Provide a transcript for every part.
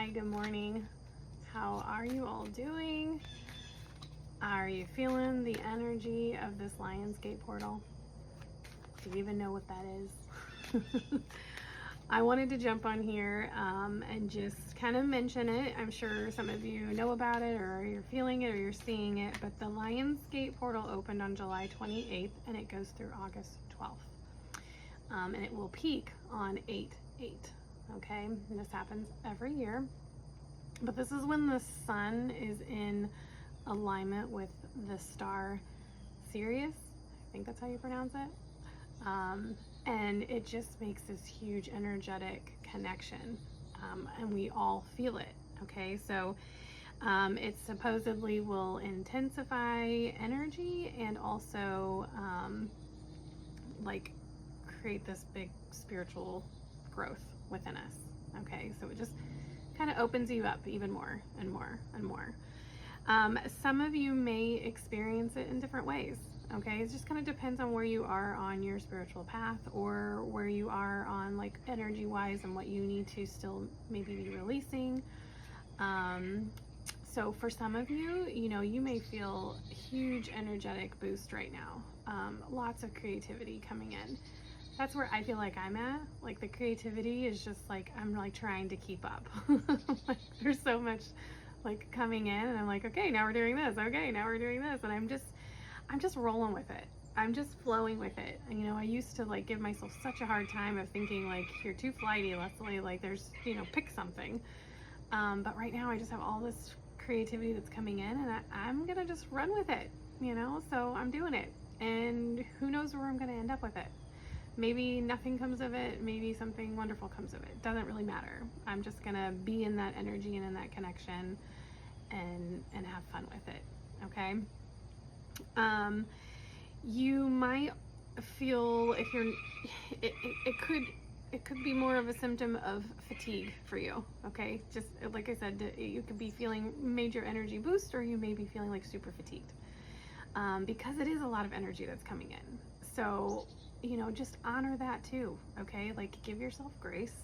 Hi, good morning. How are you all doing? Are you feeling the energy of this Lionsgate portal? Do you even know what that is? I wanted to jump on here and just kind of mention it. I'm sure some of you know about it, or you're feeling it, or you're seeing it, but the Lionsgate portal opened on July 28th and it goes through August 12th. And it will peak on 8/8. Okay, and this happens every year, but this is when the sun is in alignment with the star Sirius. I think that's how you pronounce it. And it just makes this huge energetic connection, and we all feel it. Okay, so it supposedly will intensify energy and also like create this big spiritual growth within us. Okay, so it just kind of opens you up even more and more and more. Some of you may experience it in different ways. Okay, it just kind of depends on where you are on your spiritual path, or where you are on like energy wise and what you need to still maybe be releasing. So for some of you, you know, you may feel a huge energetic boost right now. Lots of creativity coming in. That's where I feel like I'm at. Like the creativity is just like, I'm like trying to keep up. Like there's so much like coming in, and I'm like, okay, now we're doing this. Okay, now we're doing this. And I'm just rolling with it. I'm just flowing with it. And, you know, I used to like give myself such a hard time of thinking like, you're too flighty, Leslie, like there's, you know, pick something. But right now I just have all this creativity that's coming in, and I'm gonna just run with it, you know? So I'm doing it, and who knows where I'm gonna end up with it. Maybe nothing comes of it, maybe something wonderful comes of it. Doesn't really matter. I'm just gonna be in that energy and in that connection and have fun with it, okay? You might feel, if you're, it could be more of a symptom of fatigue for you, okay? Just like I said, you could be feeling major energy boost, or you may be feeling like super fatigued, because it is a lot of energy that's coming in. So, you know, just honor that too, okay? Like give yourself grace.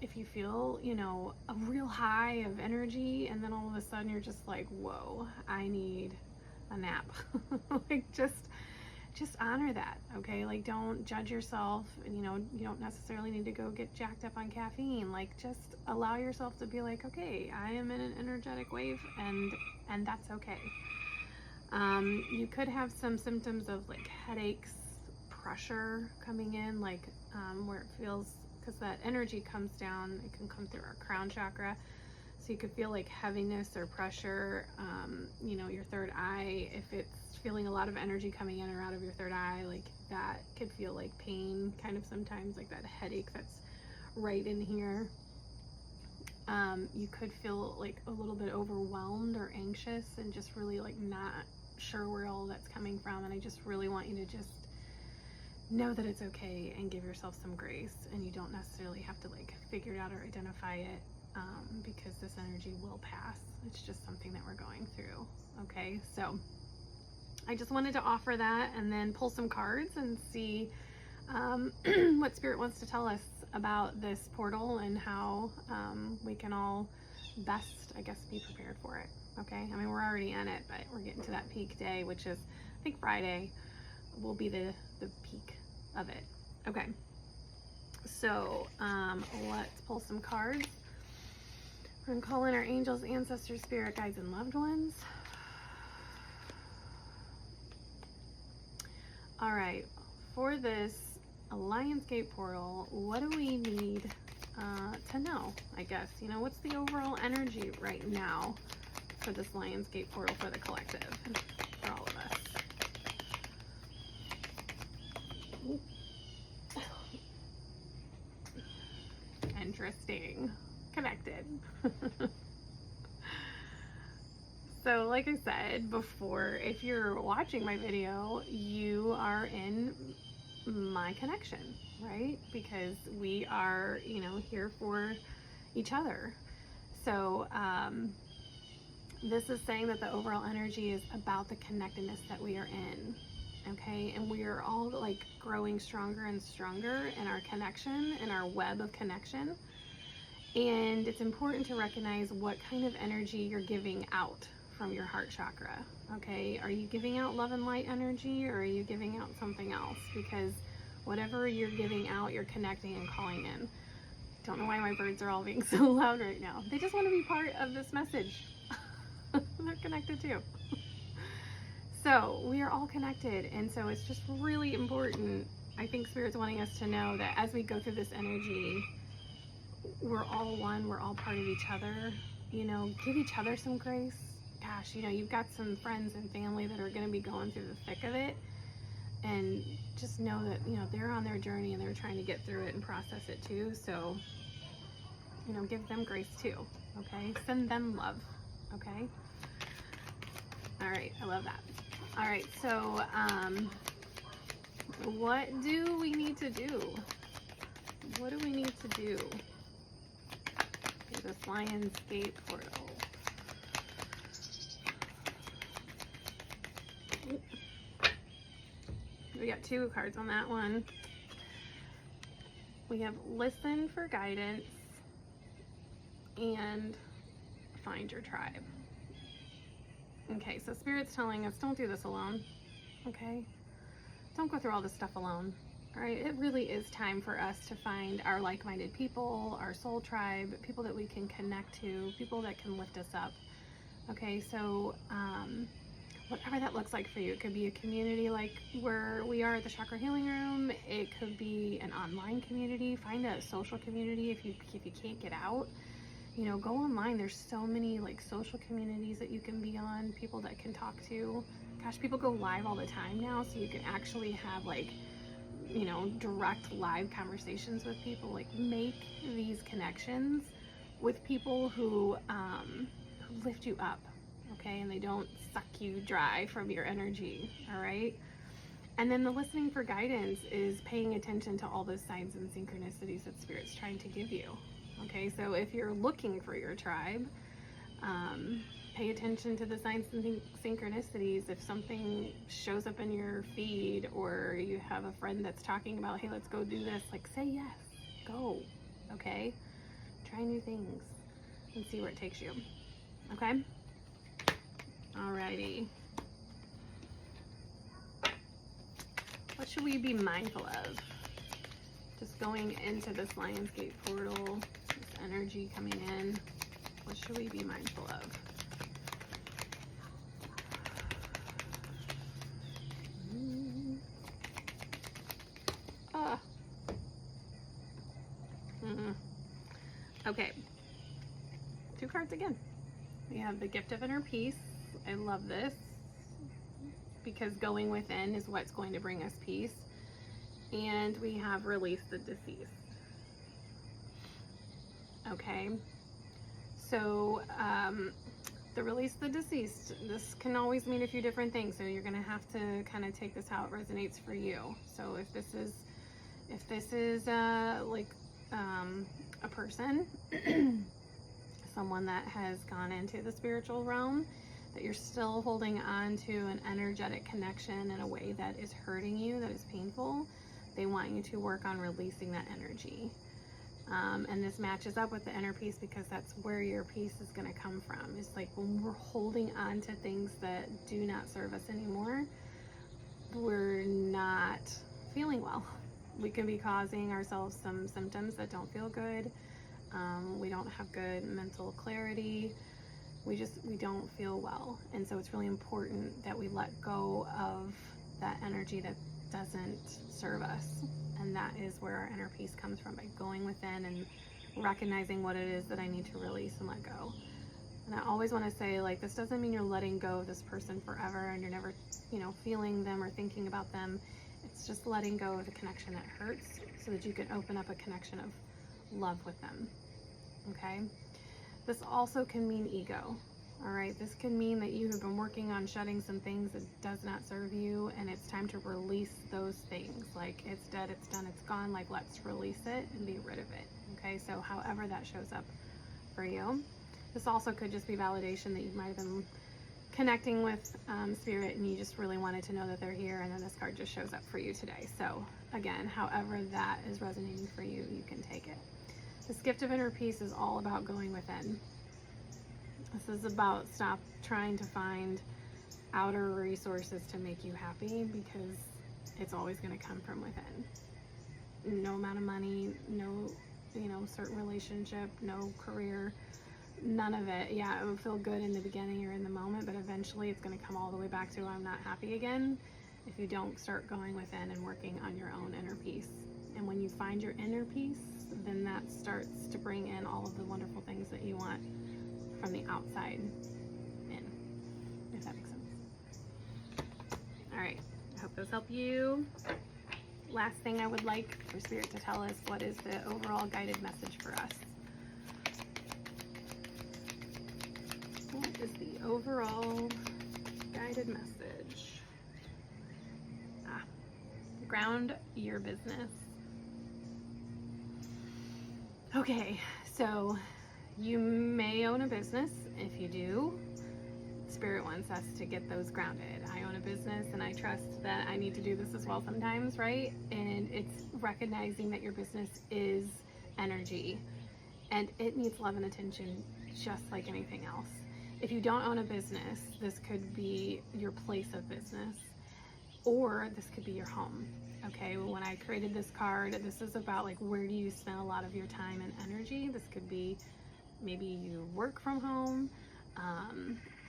If you feel, you know, a real high of energy, and then all of a sudden you're just like, whoa, I need a nap. Like just honor that, okay? Like don't judge yourself, and you know, you don't necessarily need to go get jacked up on caffeine. Like just allow yourself to be like, okay, I am in an energetic wave, and that's okay. You could have some symptoms of like headaches, pressure coming in, like where it feels, because that energy comes down, it can come through our crown chakra. So you could feel like heaviness or pressure, you know, your third eye. If it's feeling a lot of energy coming in or out of your third eye, like that could feel like pain kind of sometimes, like that headache that's right in here. You could feel like a little bit overwhelmed or anxious and just really like not sure where all that's coming from. And I just really want you to just know that it's okay and give yourself some grace, and you don't necessarily have to like figure it out or identify it, because this energy will pass. It's just something that we're going through. Okay, so I just wanted to offer that, and then pull some cards and see what Spirit wants to tell us about this portal, and how we can all best, I guess, be prepared for it. Okay, I mean, we're already in it, but we're getting to that peak day, which is, I think Friday will be the peak of it. Okay, so let's pull some cards. We're gonna call in our angels, ancestors, spirit guides, and loved ones. All right, for this Lionsgate portal, what do we need to know? I guess, you know, what's the overall energy right now for this Lionsgate portal for the collective, for all of us? Interesting. Connected. So like I said before, if you're watching my video, you are in my connection, right? Because we are, you know, here for each other. So this is saying that the overall energy is about the connectedness that we are in. Okay, and we are all like growing stronger and stronger in our connection, in our web of connection. And it's important to recognize what kind of energy you're giving out from your heart chakra. Okay, are you giving out love and light energy, or are you giving out something else? Because whatever you're giving out, you're connecting and calling in. Don't know why my birds are all being so loud right now. They just want to be part of this message. They're connected too. So we are all connected, and so it's just really important. I think Spirit's wanting us to know that as we go through this energy, we're all one, we're all part of each other. You know, give each other some grace. Gosh, you know, you've got some friends and family that are going to be going through the thick of it, and just know that, you know, they're on their journey and they're trying to get through it and process it too. So, you know, give them grace too. Okay, send them love. Okay, all right, I love that. All right, so what do we need to do? What do we need to do? Okay, this Lion's Gate portal. We got 2 cards on that one. We have listen for guidance and find your tribe. Okay, so Spirit's telling us, don't do this alone. Okay, don't go through all this stuff alone. All right, it really is time for us to find our like-minded people, our soul tribe, people that we can connect to, people that can lift us up. Okay, so whatever that looks like for you. It could be a community like where we are at the Chakra Healing Room. It could be an online community. Find a social community if you can't get out. You know, go online. There's so many like social communities that you can be on, people that can talk to. Gosh, people go live all the time now, so you can actually have like, you know, direct live conversations with people. Like, make these connections with people who lift you up. Okay, and they don't suck you dry from your energy. All right, and then the listening for guidance is paying attention to all those signs and synchronicities that Spirit's trying to give you. Okay, so if you're looking for your tribe, pay attention to the signs and synchronicities. If something shows up in your feed, or you have a friend that's talking about, hey, let's go do this, like, say yes, go. Okay, try new things and see where it takes you. Okay. Alrighty. What should we be mindful of? Just going into this Lion's Gate portal, this energy coming in, what should we be mindful of? Okay. 2 cards again. We have the Gift of Inner Peace. I love this because going within is what's going to bring us peace. And we have Release the Deceased. Okay, so the Release the Deceased, this can always mean a few different things, so you're going to have to kind of take this how it resonates for you. So if this is like a person, someone that has gone into the spiritual realm, that you're still holding on to an energetic connection in a way that is hurting you, that is painful, they want you to work on releasing that energy. And this matches up with the inner peace because that's where your peace is going to come from. It's like when we're holding on to things that do not serve us anymore, we're not feeling well. We can be causing ourselves some symptoms that don't feel good. We don't have good mental clarity. We don't feel well. And so it's really important that we let go of that energy that doesn't serve us. And that is where our inner peace comes from, by going within and recognizing what it is that I need to release and let go. And I always want to say, like, this doesn't mean you're letting go of this person forever and you're never, you know, feeling them or thinking about them. It's just letting go of the connection that hurts so that you can open up a connection of love with them. Okay? This also can mean ego. All right, this can mean that you have been working on shedding some things that does not serve you, and it's time to release those things. Like, it's dead, it's done, it's gone. Like, let's release it and be rid of it. Okay, so however that shows up for you. This also could just be validation that you might have been connecting with spirit and you just really wanted to know that they're here, and then this card just shows up for you today. So again, however that is resonating for you, you can take it. This gift of inner peace is all about going within. This is about stop trying to find outer resources to make you happy, because it's always going to come from within. No amount of money, no, certain relationship, no career, none of it. Yeah, it will feel good in the beginning or in the moment, but eventually it's going to come all the way back to I'm not happy again if you don't start going within and working on your own inner peace. And when you find your inner peace, then that starts to bring in all of the wonderful things that you want from the outside in, if that makes sense. All right, I hope those help you. Last thing I would like for Spirit to tell us, what is the overall guided message for us? What is the overall guided message? Ground your business. Okay, so you may own a business. If you do, Spirit wants us to get those grounded. I own a business and I trust that I need to do this as well sometimes, right? And it's recognizing that your business is energy and it needs love and attention just like anything else. If you don't own a business, this could be your place of business, or this could be your home. Okay, well, when I created this card, this is about like, where do you spend a lot of your time and energy? This could be, maybe you work from home,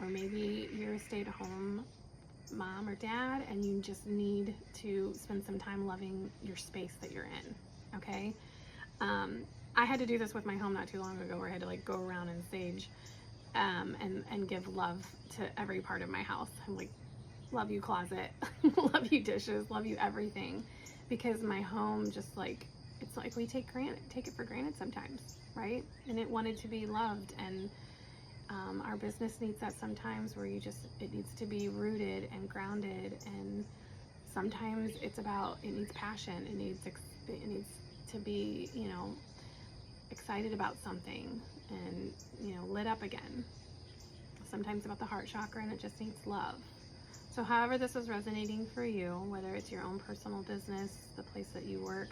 or maybe you're a stay-at-home mom or dad and you just need to spend some time loving your space that you're in. Okay, I had to do this with my home not too long ago, where I had to like go around and sage and give love to every part of my house. I'm like, love you closet, love you dishes, love you everything, because my home just like, it's like we take it for granted sometimes, right? And it wanted to be loved, and our business needs that sometimes, where it needs to be rooted and grounded, and sometimes it's about, it needs passion, it needs to be, excited about something and, lit up again. Sometimes about the heart chakra, and it just needs love. So however this is resonating for you, whether it's your own personal business, the place that you work,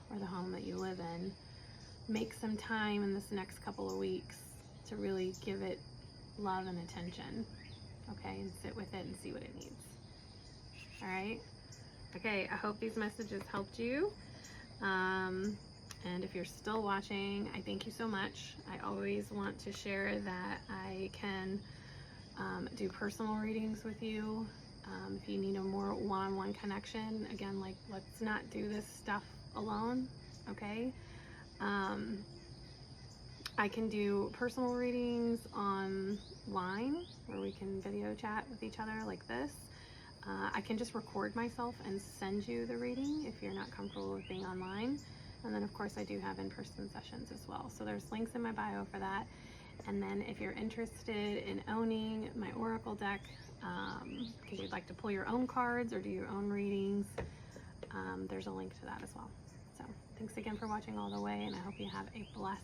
or the home that you live in, make some time in this next couple of weeks to really give it love and attention, okay? And sit with it and see what it needs. All right? Okay, I hope these messages helped you. And if you're still watching, I thank you so much. I always want to share that I can do personal readings with you. If you need a more one-on-one connection, again, like, let's not do this stuff alone, okay? I can do personal readings online, where we can video chat with each other like this. I can just record myself and send you the reading if you're not comfortable with being online. And then of course I do have in-person sessions as well. So there's links in my bio for that. And then if you're interested in owning my Oracle deck, because you'd like to pull your own cards or do your own readings, there's a link to that as well. So thanks again for watching all the way, and I hope you have a blessed